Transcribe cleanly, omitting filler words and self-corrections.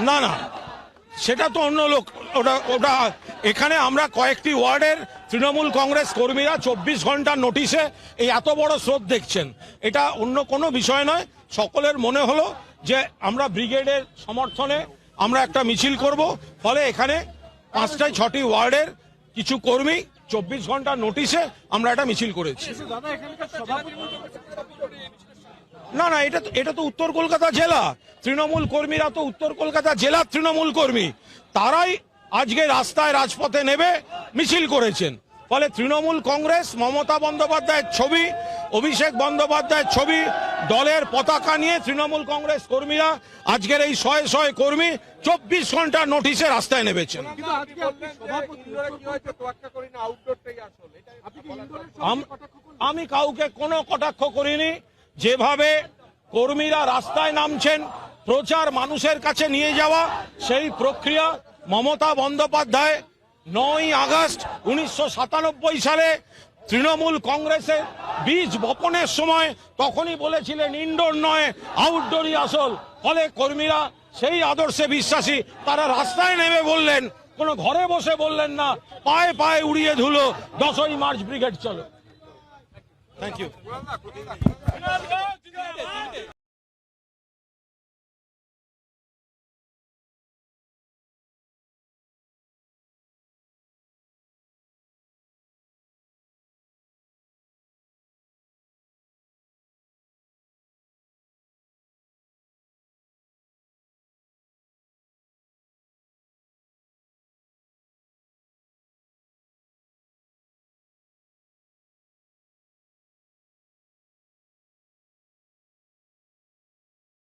না না, সেটা তো অন্য লোক। ওটা ওটা এখানে আমরা কয়েকটি ওয়ার্ডের তৃণমূল কংগ্রেস কর্মীরা 24 ঘন্টার নোটিশে এই এত বড় স্রোত দেখছেন, এটা অন্য কোনো বিষয় নয়। সকলের মনে হলো যে আমরা ব্রিগেডের সমর্থনে আমরা একটা মিছিল করব, ফলে এখানে 5টায় 6টি ওয়ার্ডের কিছু কর্মী 24 ঘন্টার নোটিশে আমরা একটা মিছিল করেছি। না না, এটা তো উত্তর কলকাতা জেলা তৃণমূল কর্মীরা, তো উত্তর কলকাতা জেলার তৃণমূল কর্মী, তারাই আজকে রাস্তায় রাজপথে নেমে মিছিল করেছেন। ফলে তৃণমূল কংগ্রেস, মমতা বন্দ্যোপাধ্যায়ের ছবি, অভিষেক বন্দ্যোপাধ্যায়ের ছবি, দলের পতাকা নিয়ে তৃণমূল কংগ্রেস কর্মীরা আজকের এই শয়ে শয়ে কর্মী 24 ঘন্টার নোটিশে রাস্তায় নেমেছেন। আমি কাউকে কোনো কটাক্ষ করিনি। যেভাবে কর্মীরা রাস্তায় নামছেন, প্রচার মানুষের কাছে নিয়ে যাওয়া, সেই প্রক্রিয়া মমতা বন্দ্যোপাধ্যায় 9ই আগস্ট 1997 সালে তৃণমূল কংগ্রেসের বীজ বপনের সময় তখনই বলেছিলেন ইনডোর নয় আউটডোরই আসল। ফলে কর্মীরা সেই আদর্শে বিশ্বাসী, তারা রাস্তায় নেমে বললেন, কোনো ঘরে বসে বললেন না, পায়ে পায়ে উড়িয়ে ধুলো 10ই মার্চ ব্রিগেড চলো। Thank you.